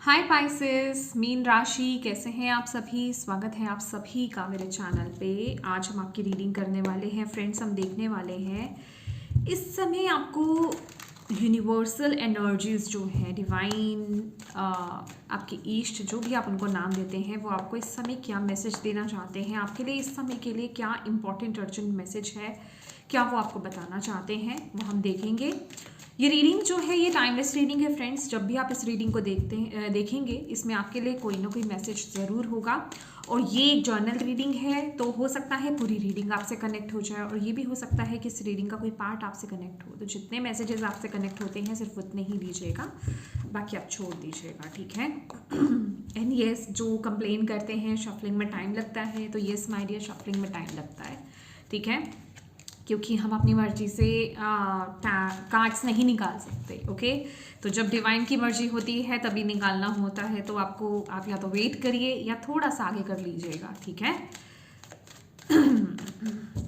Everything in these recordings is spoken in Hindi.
हाय पाइसेस, मीन राशि कैसे हैं आप सभी। स्वागत है आप सभी का मेरे चैनल पे। आज हम आपकी रीडिंग करने वाले हैं फ्रेंड्स। हम देखने वाले हैं इस समय आपको यूनिवर्सल एनर्जीज जो है डिवाइन, आपके ईस्ट जो भी आप उनको नाम देते हैं, वो आपको इस समय क्या मैसेज देना चाहते हैं, आपके लिए इस समय के लिए क्या इंपॉर्टेंट अर्जेंट मैसेज है, क्या वो आपको बताना चाहते हैं, वो हम देखेंगे। ये रीडिंग जो है ये टाइमलेस रीडिंग है फ्रेंड्स। जब भी आप इस रीडिंग को देखेंगे इसमें आपके लिए कोई ना कोई मैसेज ज़रूर होगा। और ये एक जर्नल रीडिंग है, तो हो सकता है पूरी रीडिंग आपसे कनेक्ट हो जाए, और ये भी हो सकता है कि इस रीडिंग का कोई पार्ट आपसे कनेक्ट हो। तो जितने मैसेजेस आपसे कनेक्ट होते हैं सिर्फ उतने ही लीजिएगा, बाकी आप छोड़ दीजिएगा, ठीक है। एंड येस, जो कंप्लेन करते हैं शफलिंग में टाइम लगता है, तो येस माय डियर, शफलिंग में टाइम लगता है, ठीक है, क्योंकि हम अपनी मर्जी से कार्ड्स नहीं निकाल सकते। ओके, तो जब डिवाइन की मर्जी होती है तभी निकालना होता है, तो आप या तो वेट करिए या थोड़ा सा आगे कर लीजिएगा, ठीक है।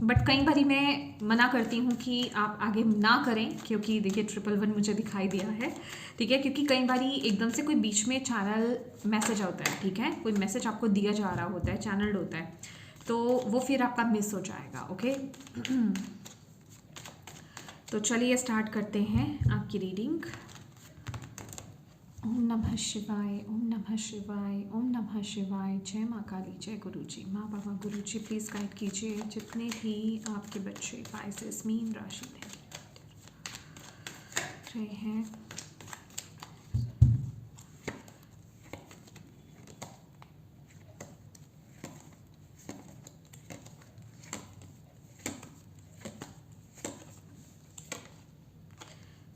बट कई बारी मैं मना करती हूँ कि आप आगे ना करें, क्योंकि देखिए 111 मुझे दिखाई दिया है, ठीक है, क्योंकि कई बारी एकदम से कोई बीच में चैनल मैसेज होता है, ठीक है, कोई मैसेज आपको दिया जा रहा होता है, चैनल्ड होता है, तो वो फिर आपका मिस हो जाएगा। ओके। तो चलिए स्टार्ट करते हैं आपकी रीडिंग। ओम नमः शिवाय, ओम नमः शिवाय, ओम नमः शिवाय। जय माँ काली, जय गुरु जी, माँ बाबा गुरु जी प्लीज़ गाइड कीजिए जितने भी आपके बच्चे पाइसेस मीन राशि रहे हैं।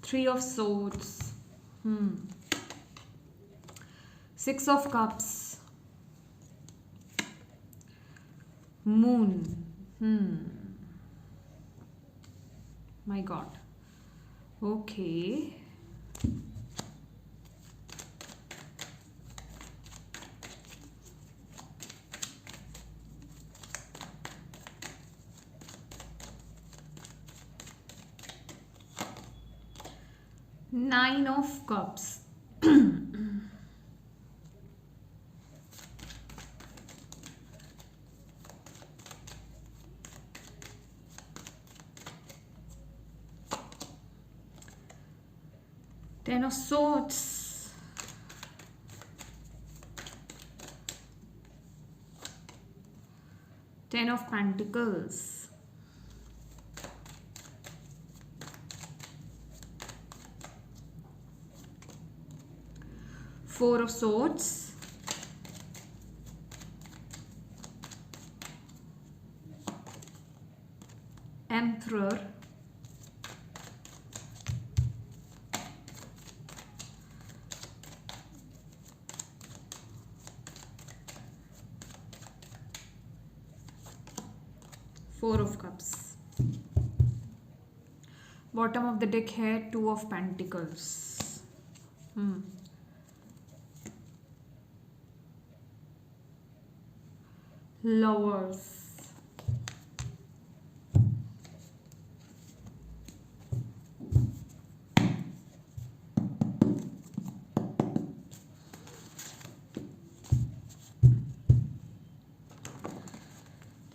Three of Swords, 6 of Cups, Moon, my God, okay, Nine of Cups, 10 of Swords, 10 of Pentacles, 4 of Swords, Emperor, Four of Cups, bottom of the deck है 2 of Pentacles, Lovers,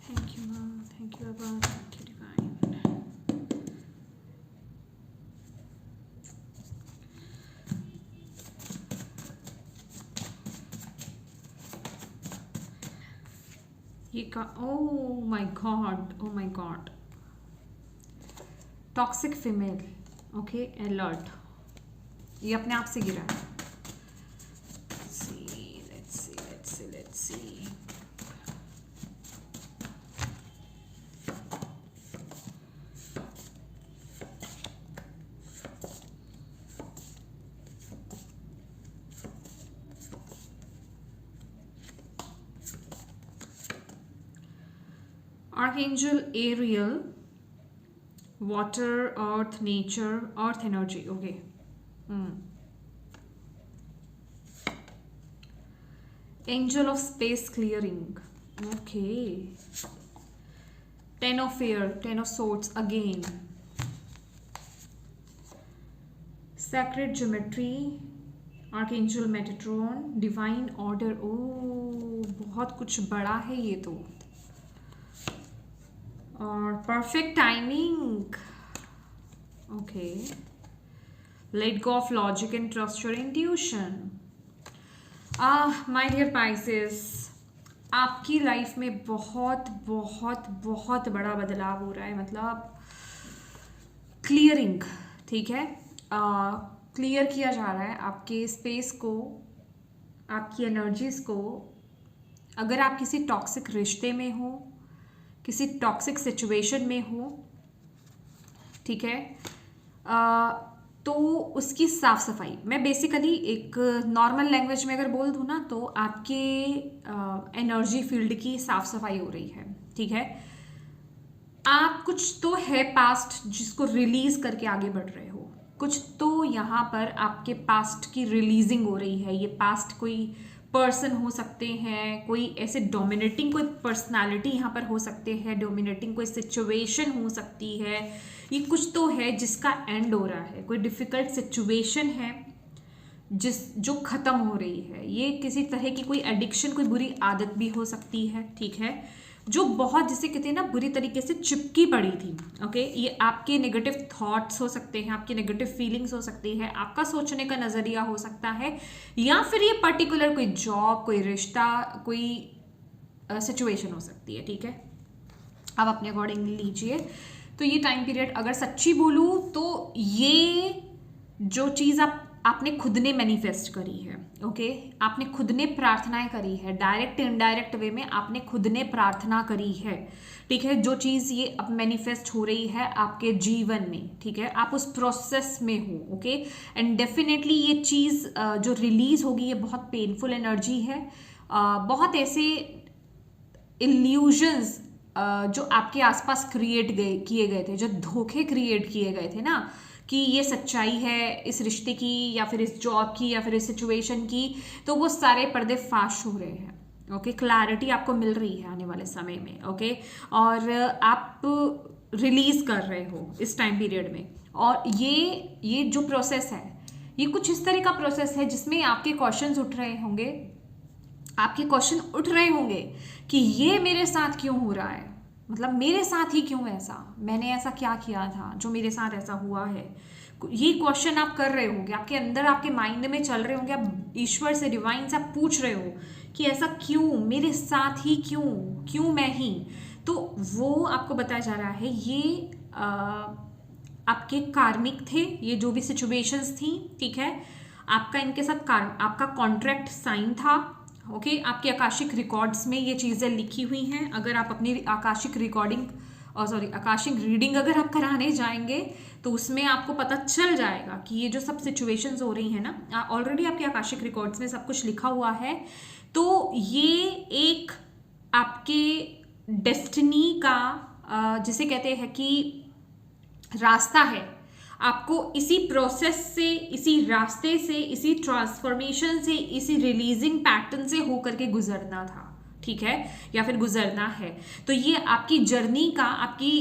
thank you ma'am, thank you अबा, थैंक यू डिवाइन। ये का oh my God, oh my God, toxic female, okay, alert, ये अपने आप से गिरा है। Let's see. Archangel Ariel, water, earth, nature, earth energy, okay. Angel of space clearing, okay. 10 of air, 10 of swords again. Sacred geometry, archangel Metatron, divine order, ओ बहुत कुछ बड़ा है ये तो। और perfect timing, okay. Let go of logic and trust your intuition. My dear Pisces, आपकी लाइफ में बहुत बहुत बहुत बड़ा बदलाव हो रहा है, मतलब क्लियरिंग, ठीक है। क्लियर किया जा रहा है आपके स्पेस को, आपकी एनर्जीज को। अगर आप किसी टॉक्सिक रिश्ते में हो, किसी टॉक्सिक सिचुएशन में हो, ठीक है, तो उसकी साफ सफाई, मैं बेसिकली एक नॉर्मल लैंग्वेज में अगर बोल दूँ ना, तो आपके एनर्जी फील्ड की साफ सफाई हो रही है, ठीक है। आप कुछ तो है पास्ट जिसको रिलीज करके आगे बढ़ रहे हो, कुछ तो यहाँ पर आपके पास्ट की रिलीजिंग हो रही है। ये पास्ट कोई पर्सन हो सकते हैं, कोई ऐसे डोमिनेटिंग कोई पर्सनालिटी यहाँ पर हो सकते हैं, डोमिनेटिंग कोई सिचुएशन हो सकती है। ये कुछ तो है जिसका एंड हो रहा है, कोई डिफिकल्ट सिचुएशन है जो खत्म हो रही है। ये किसी तरह की कोई एडिक्शन, कोई बुरी आदत भी हो सकती है, ठीक है, जो बहुत, जिसे कहते हैं ना, बुरी तरीके से चिपकी पड़ी थी, ओके। ये आपके नेगेटिव थॉट्स हो सकते हैं, आपकी नेगेटिव फीलिंग्स हो सकती है, आपका सोचने का नजरिया हो सकता है, या फिर ये पर्टिकुलर कोई जॉब, कोई रिश्ता, कोई सिचुएशन हो सकती है, ठीक है। आप अपने अकॉर्डिंग लीजिए। तो ये टाइम पीरियड, अगर सच्ची बोलूँ तो ये जो चीज़ आपने खुद ने मैनिफेस्ट करी है, ओके, आपने खुद ने प्रार्थनाएं करी है, डायरेक्ट इनडायरेक्ट वे में आपने खुद ने प्रार्थना करी है, ठीक है। जो चीज़ ये अब मैनिफेस्ट हो रही है आपके जीवन में, ठीक है, आप उस प्रोसेस में हो, ओके। एंड डेफिनेटली ये चीज़ जो रिलीज होगी, ये बहुत पेनफुल एनर्जी है। बहुत ऐसे इल्यूजन्स जो आपके आसपास किए गए थे, जो धोखे क्रिएट किए गए थे ना, कि ये सच्चाई है इस रिश्ते की, या फिर इस जॉब की, या फिर इस सिचुएशन की, तो वो सारे पर्दे फाश हो रहे हैं, ओके। क्लैरिटी आपको मिल रही है आने वाले समय में, ओके। और आप रिलीज कर रहे हो इस टाइम पीरियड में। और ये जो प्रोसेस है, ये कुछ इस तरह का प्रोसेस है जिसमें आपके क्वेश्चंस उठ रहे होंगे, आपके क्वेश्चन उठ रहे होंगे कि ये मेरे साथ क्यों हो रहा है, मतलब मेरे साथ ही क्यों ऐसा, मैंने ऐसा क्या किया था जो मेरे साथ ऐसा हुआ है। ये क्वेश्चन आप कर रहे होंगे, आपके अंदर, आपके माइंड में चल रहे होंगे, आप ईश्वर से, डिवाइन से आप पूछ रहे हो कि ऐसा क्यों मेरे साथ ही, क्यों मैं ही। तो वो आपको बताया जा रहा है, ये आपके कार्मिक थे, ये जो भी सिचुएशंस थी, ठीक है। आपका इनके साथ आपका कॉन्ट्रैक्ट साइन था, ओके। आपके आकाशिक रिकॉर्ड्स में ये चीज़ें लिखी हुई हैं। अगर आप अपनी आकाशिक आकाशिक रीडिंग अगर आप कराने जाएंगे तो उसमें आपको पता चल जाएगा कि ये जो सब सिचुएशंस हो रही हैं ना, ऑलरेडी आपके आकाशिक रिकॉर्ड्स में सब कुछ लिखा हुआ है। तो ये एक आपके डेस्टिनी का, जिसे कहते हैं कि रास्ता है, आपको इसी प्रोसेस से, इसी रास्ते से, इसी ट्रांसफॉर्मेशन से, इसी रिलीजिंग पैटर्न से होकर के गुजरना था, ठीक है, या फिर गुजरना है। तो ये आपकी जर्नी का, आपकी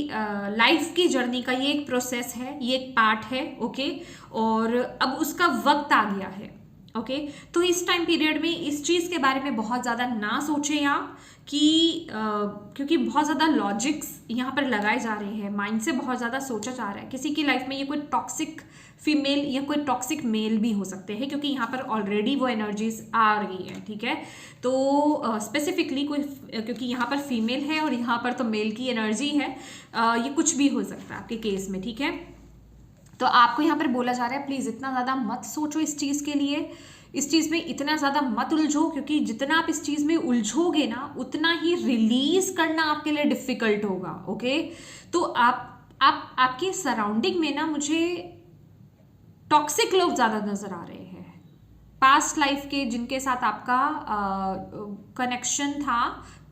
लाइफ की जर्नी का ये एक प्रोसेस है, ये एक पार्ट है, ओके। और अब उसका वक्त आ गया है, ओके। तो इस टाइम पीरियड में इस चीज़ के बारे में बहुत ज़्यादा ना सोचें आप, कि क्योंकि बहुत ज़्यादा लॉजिक्स यहाँ पर लगाए जा रहे हैं, माइंड से बहुत ज़्यादा सोचा जा रहा है। किसी की लाइफ में ये कोई टॉक्सिक फीमेल या कोई टॉक्सिक मेल भी हो सकते हैं, क्योंकि यहाँ पर ऑलरेडी वो एनर्जीज आ रही है, ठीक है। तो स्पेसिफिकली कोई, क्योंकि यहाँ पर फीमेल है और यहाँ पर तो मेल की एनर्जी है, ये कुछ भी हो सकता है आपके केस में, ठीक है। तो आपको यहाँ पर बोला जा रहा है, प्लीज़ इतना ज़्यादा मत सोचो इस चीज़ के लिए, इस चीज़ में इतना ज़्यादा मत उलझो, क्योंकि जितना आप इस चीज़ में उलझोगे ना, उतना ही रिलीज करना आपके लिए डिफिकल्ट होगा, ओके। तो आपकी सराउंडिंग में ना मुझे टॉक्सिक लोग ज़्यादा नज़र आ रहे हैं, पास्ट लाइफ के, जिनके साथ आपका कनेक्शन था,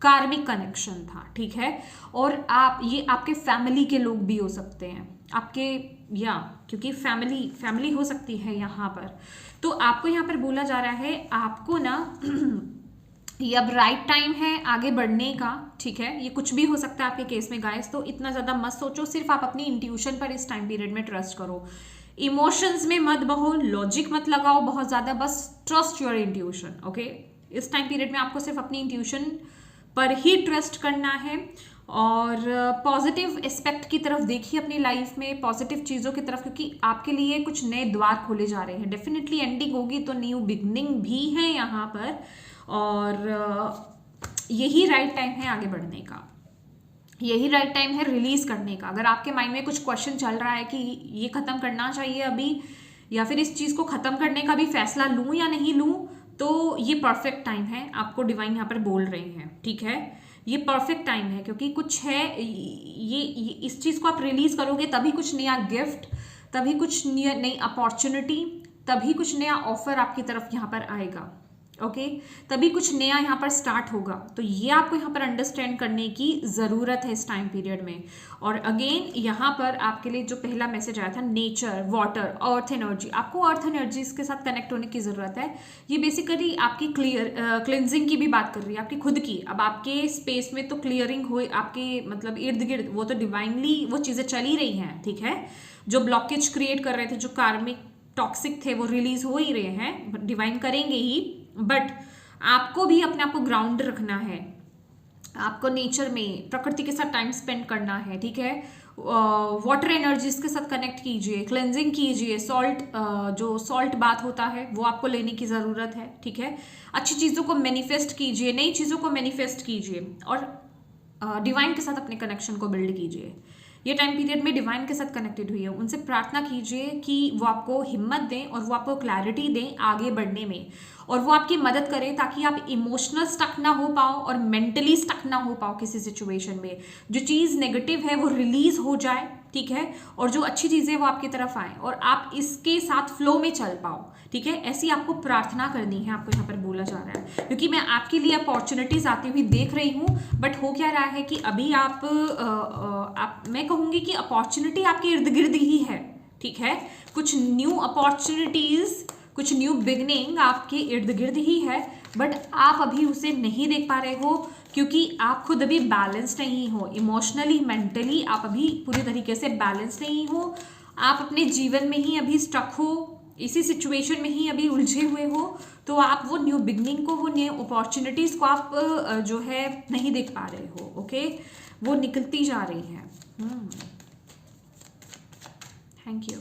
कार्मिक कनेक्शन था, ठीक है। और ये आपके फैमिली के लोग भी हो सकते हैं, आपके, या क्योंकि फैमिली हो सकती है यहाँ पर। तो आपको यहाँ पर बोला जा रहा है, आपको ना ये अब राइट टाइम है आगे बढ़ने का, ठीक है। ये कुछ भी हो सकता है आपके केस में गाइस, तो इतना ज़्यादा मत सोचो, सिर्फ आप अपनी इंट्यूशन पर इस टाइम पीरियड में ट्रस्ट करो। इमोशंस में मत बहो, लॉजिक मत लगाओ बहुत ज़्यादा, बस ट्रस्ट योर इंट्यूशन। ओके, इस टाइम पीरियड में आपको सिर्फ अपनी इंट्यूशन पर ही ट्रस्ट करना है और पॉजिटिव एस्पेक्ट की तरफ देखिए अपनी लाइफ में, पॉजिटिव चीज़ों की तरफ, क्योंकि आपके लिए कुछ नए द्वार खोले जा रहे हैं। डेफिनेटली एंडिंग होगी तो न्यू बिगनिंग भी है यहाँ पर, और यही राइट टाइम है आगे बढ़ने का, यही राइट टाइम है रिलीज करने का। अगर आपके माइंड में कुछ क्वेश्चन चल रहा है कि ये खत्म करना चाहिए अभी, या फिर इस चीज़ को खत्म करने का भी फैसला लूँ या नहीं लूँ, तो ये परफेक्ट टाइम है, आपको डिवाइन यहाँ पर बोल रहे हैं। ठीक है, ये परफेक्ट टाइम है, क्योंकि कुछ है ये इस चीज़ को आप रिलीज करोगे तभी कुछ नया गिफ्ट, तभी कुछ नई अपॉर्चुनिटी, तभी कुछ नया ऑफर आपकी तरफ यहाँ पर आएगा। ओके, तभी कुछ नया यहाँ पर स्टार्ट होगा। तो ये आपको यहाँ पर अंडरस्टैंड करने की ज़रूरत है इस टाइम पीरियड में। और अगेन यहाँ पर आपके लिए जो पहला मैसेज आया था, नेचर, वाटर, अर्थ एनर्जी, आपको अर्थ एनर्जीज के साथ कनेक्ट होने की ज़रूरत है। ये बेसिकली आपकी क्लिनजिंग की भी बात कर रही है, आपकी खुद की। अब आपके स्पेस में तो क्लियरिंग हुई, आपके मतलब इर्द गिर्द वो तो डिवाइनली वो चीज़ें चली रही हैं। ठीक है, जो ब्लॉकेज क्रिएट कर रहे थे, जो कार्मिक टॉक्सिक थे, वो रिलीज हो ही रहे हैं, डिवाइन करेंगे ही। बट आपको भी अपने आप को ग्राउंड रखना है, आपको नेचर में, प्रकृति के साथ टाइम स्पेंड करना है। ठीक है, वाटर एनर्जीज के साथ कनेक्ट कीजिए, क्लेंजिंग कीजिए, सॉल्ट, जो सॉल्ट बात होता है वो आपको लेने की ज़रूरत है। ठीक है, अच्छी चीज़ों को मैनिफेस्ट कीजिए, नई चीज़ों को मैनिफेस्ट कीजिए, और डिवाइन के साथ अपने कनेक्शन को बिल्ड कीजिए। ये टाइम पीरियड में डिवाइन के साथ कनेक्टेड हुई है, उनसे प्रार्थना कीजिए कि वो आपको हिम्मत दें और वो आपको क्लैरिटी दें आगे बढ़ने में, और वो आपकी मदद करें ताकि आप इमोशनल स्टक ना हो पाओ और मेंटली स्टक ना हो पाओ किसी सिचुएशन में। जो चीज़ नेगेटिव है वो रिलीज हो जाए। ठीक है, और जो अच्छी चीज़ें वो आपकी तरफ आए और आप इसके साथ फ्लो में चल पाओ। ठीक है, ऐसी आपको प्रार्थना करनी है, आपको यहाँ पर बोला जा रहा है, क्योंकि मैं आपके लिए अपॉर्चुनिटीज आती हुई देख रही हूँ। बट हो क्या रहा है कि अभी आप मैं कहूँगी कि अपॉर्चुनिटी आपके इर्द गिर्द ही है। ठीक है, कुछ न्यू अपॉर्चुनिटीज, कुछ न्यू बिगनिंग आपके इर्द गिर्द ही है, बट आप अभी उसे नहीं देख पा रहे हो क्योंकि आप खुद अभी बैलेंस नहीं हो, इमोशनली, मेंटली आप अभी पूरी तरीके से बैलेंस नहीं हो। आप अपने जीवन में ही अभी स्टक हो, इसी सिचुएशन में ही अभी उलझे हुए हो, तो आप वो न्यू बिगनिंग को, वो न्यू अपॉर्चुनिटीज़ को आप जो है नहीं देख पा रहे हो। ओके, वो निकलती जा रही है। Thank you.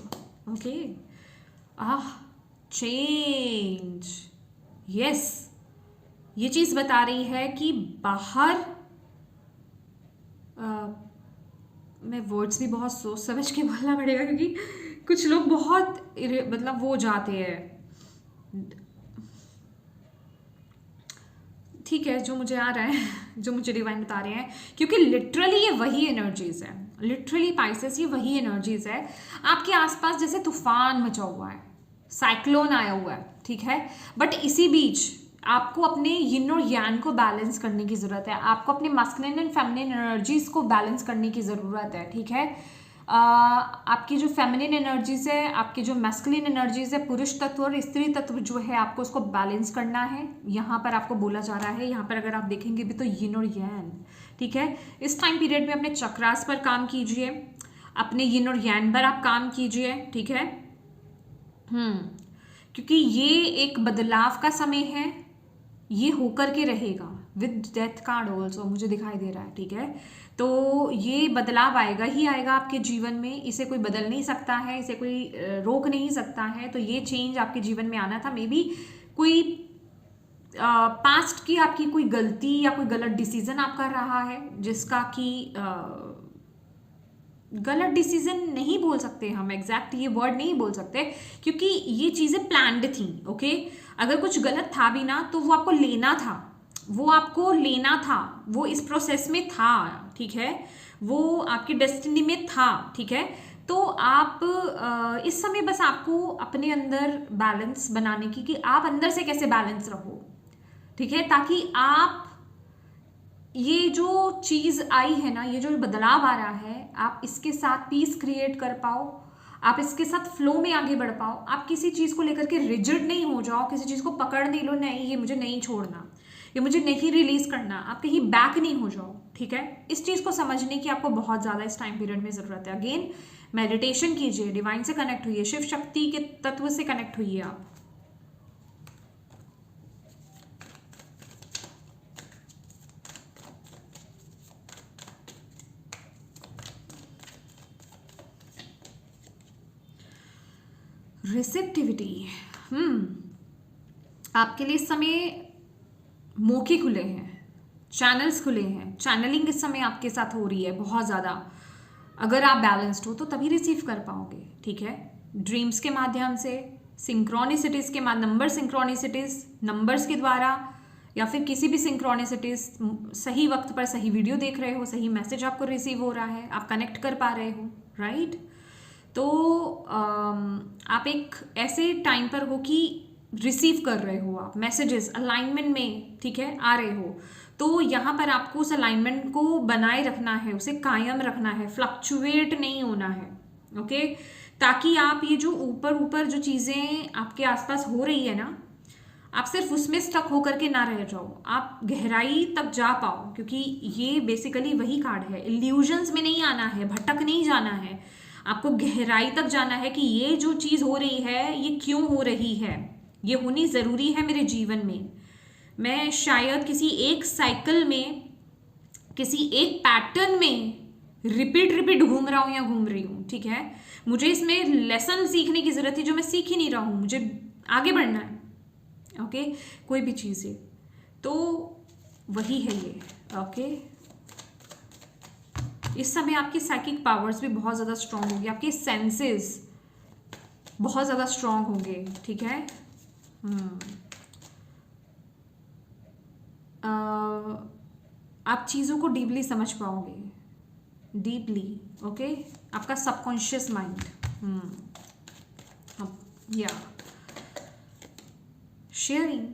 Okay, change, yes, ये चीज़ बता रही है कि बाहर मैं वर्ड्स भी बहुत सोच समझ के बोलना पड़ेगा, क्योंकि कुछ लोग बहुत मतलब वो जाते हैं। ठीक है, जो मुझे आ रहा है, जो मुझे डिवाइन बता रहे हैं, क्योंकि लिटरली ये वही एनर्जीज है, लिटरली पाइसेस ये वही एनर्जीज है। आपके आसपास जैसे तूफान मचा हुआ है, साइक्लोन आया हुआ है। ठीक है, बट इसी बीच आपको अपने यिन और यांग को बैलेंस करने की ज़रूरत है, आपको अपने मास्कुलिन एंड फेमिनिन एनर्जीज को बैलेंस करने की ज़रूरत है। ठीक है, आपकी जो फेमिनिन एनर्जीज है, आपकी जो मैस्कुलिन एनर्जीज है, पुरुष तत्व और स्त्री तत्व जो है, आपको उसको बैलेंस करना है। यहाँ पर आपको बोला जा रहा है, यहाँ पर अगर आप देखेंगे भी तो यिन और यांग। ठीक है, इस टाइम पीरियड में अपने चक्रास पर काम कीजिए, अपने यिन और यांग पर आप काम कीजिए। ठीक है, क्योंकि ये एक बदलाव का समय है, ये होकर के रहेगा। विद डेथ कार्ड ऑल्सो मुझे दिखाई दे रहा है। ठीक है, तो ये बदलाव आएगा ही आएगा आपके जीवन में, इसे कोई बदल नहीं सकता है, इसे कोई रोक नहीं सकता है। तो ये चेंज आपके जीवन में आना था। मे बी कोई पास्ट की आपकी कोई गलती या कोई गलत डिसीजन आप कर रहा है, जिसका कि गलत डिसीजन नहीं बोल सकते हम, एग्जैक्ट ये वर्ड नहीं बोल सकते, क्योंकि ये चीज़ें प्लान्ड थी। ओके, अगर कुछ गलत था भी ना तो वो आपको लेना था, वो आपको लेना था, वो इस प्रोसेस में था। ठीक है, वो आपकी डेस्टिनी में था। ठीक है, तो आप इस समय बस आपको अपने अंदर बैलेंस बनाने की, कि आप अंदर से कैसे बैलेंस रहो। ठीक है, ताकि आप ये जो चीज़ आई है ना, ये जो बदलाव आ रहा है, आप इसके साथ पीस क्रिएट कर पाओ, आप इसके साथ फ्लो में आगे बढ़ पाओ। आप किसी चीज़ को लेकर के रिजिड नहीं हो जाओ, किसी चीज़ को पकड़ नहीं लो, नहीं ये मुझे नहीं छोड़ना, ये मुझे नहीं रिलीज करना, आप कहीं बैक नहीं हो जाओ। ठीक है, इस चीज़ को समझने की आपको बहुत ज़्यादा इस टाइम पीरियड में ज़रूरत है। अगेन मेडिटेशन कीजिए, डिवाइन से कनेक्ट हुइए, शिव शक्ति के तत्व से कनेक्ट हुइए आप। रिसेप्टिविटी, आपके लिए इस समय मौके खुले हैं, चैनल्स खुले हैं, चैनलिंग इस समय आपके साथ हो रही है बहुत ज़्यादा। अगर आप बैलेंस्ड हो तो तभी रिसीव कर पाओगे, ठीक है। ड्रीम्स के माध्यम से, सिंक्रोनिसिटीज़ के नंबर सिंक्रोनिसिटीज़, नंबर्स के द्वारा, या फिर किसी भी सिंक्रोनिसिटीज़, सही वक्त पर सही वीडियो देख रहे हो, सही मैसेज आपको रिसीव हो रहा है, आप कनेक्ट कर पा रहे हो, राइट। तो आप एक ऐसे टाइम पर हो कि रिसीव कर रहे हो आप मैसेजेस अलाइनमेंट में, ठीक है, आ रहे हो। तो यहाँ पर आपको उस अलाइनमेंट को बनाए रखना है, उसे कायम रखना है, फ्लक्चुएट नहीं होना है, ओके। ताकि आप ये जो ऊपर ऊपर जो चीज़ें आपके आसपास हो रही है ना, आप सिर्फ उसमें स्टक होकर के ना रह जाओ, आप गहराई तक जा पाओ। क्योंकि ये बेसिकली वही कार्ड है, इल्यूजन्स में नहीं आना है, भटक नहीं जाना है, आपको गहराई तक जाना है कि ये जो चीज़ हो रही है ये क्यों हो रही है, ये होनी ज़रूरी है मेरे जीवन में। मैं शायद किसी एक साइकिल में, किसी एक पैटर्न में रिपीट घूम रहा हूँ या घूम रही हूँ, ठीक है। मुझे इसमें लेसन सीखने की ज़रूरत है जो मैं सीख ही नहीं रहा हूँ, मुझे आगे बढ़ना है, ओके। कोई भी चीज़ है तो वही है ये, ओके। इस समय आपकी साइकिक पावर्स भी बहुत ज़्यादा स्ट्रांग होगी, आपके सेंसेस बहुत ज़्यादा स्ट्रांग होंगे, ठीक है। आप चीज़ों को डीपली समझ पाओगे, डीपली, ओके। आपका सबकॉन्शियस माइंड, या शेयरिंग,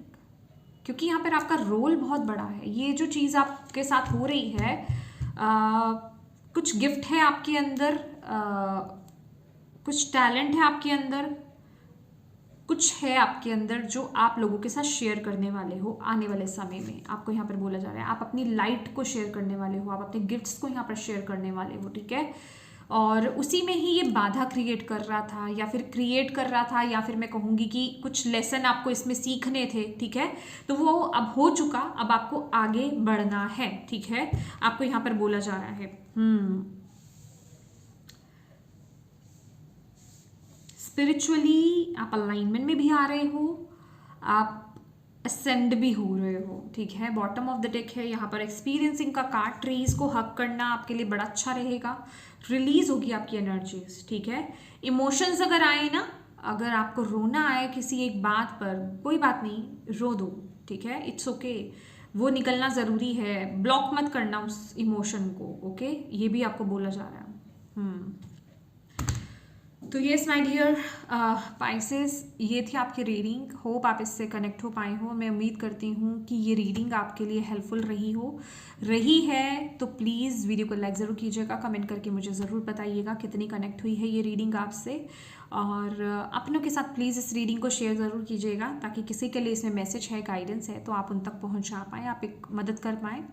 क्योंकि यहाँ पर आपका रोल बहुत बड़ा है। ये जो चीज़ आपके साथ हो रही है, कुछ गिफ्ट है आपके अंदर, कुछ टैलेंट है आपके अंदर, कुछ है आपके अंदर जो आप लोगों के साथ शेयर करने वाले हो आने वाले समय में। आपको यहाँ पर बोला जा रहा है आप अपनी लाइट को शेयर करने वाले हो, आप अपने गिफ्ट्स को यहाँ पर शेयर करने वाले हो, ठीक है। और उसी में ही ये बाधा क्रिएट कर रहा था, या फिर क्रिएट कर रहा था, या फिर मैं कहूँगी कि कुछ लेसन आपको इसमें सीखने थे, ठीक है। तो वो अब हो चुका, अब आपको आगे बढ़ना है, ठीक है। आपको यहाँ पर बोला जा रहा है स्पिरिचुअली आप अलाइनमेंट में भी आ रहे हो, आप असेंड भी हो रहे हो, ठीक है। बॉटम ऑफ द डेक है यहाँ पर एक्सपीरियंसिंग का कार्ड। ट्रीज को हक करना आपके लिए बड़ा अच्छा रहेगा, रिलीज होगी आपकी एनर्जीज, ठीक है। इमोशंस अगर आए ना, अगर आपको रोना आए किसी एक बात पर, कोई बात नहीं, रो दो, ठीक है, इट्स ओके, वो निकलना ज़रूरी है। ब्लॉक मत करना उस इमोशन को, ओके। ये भी आपको बोला जा रहा है। तो येस माय डियर पाइसेस, ये थी आपकी रीडिंग। होप आप इससे कनेक्ट हो पाए हो। मैं उम्मीद करती हूँ कि ये रीडिंग आपके लिए हेल्पफुल रही है तो प्लीज़ वीडियो को लाइक ज़रूर कीजिएगा, कमेंट करके मुझे ज़रूर बताइएगा कितनी कनेक्ट हुई है ये रीडिंग आपसे। और अपनों के साथ प्लीज़ इस रीडिंग को शेयर ज़रूर कीजिएगा, ताकि किसी के लिए इसमें मैसेज है, गाइडेंस है, तो आप उन तक पहुँचा पाएँ, आप एक मदद कर पाएँ।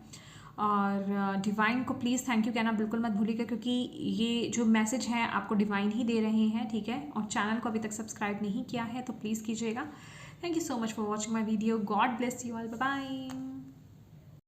और डिवाइन को प्लीज़ थैंक यू कहना बिल्कुल मत भूलिएगा, क्योंकि ये जो मैसेज है आपको डिवाइन ही दे रहे हैं, ठीक है। और चैनल को अभी तक सब्सक्राइब नहीं किया है तो प्लीज़ कीजिएगा। Thank you so much for watching my video. God bless you all, bye bye.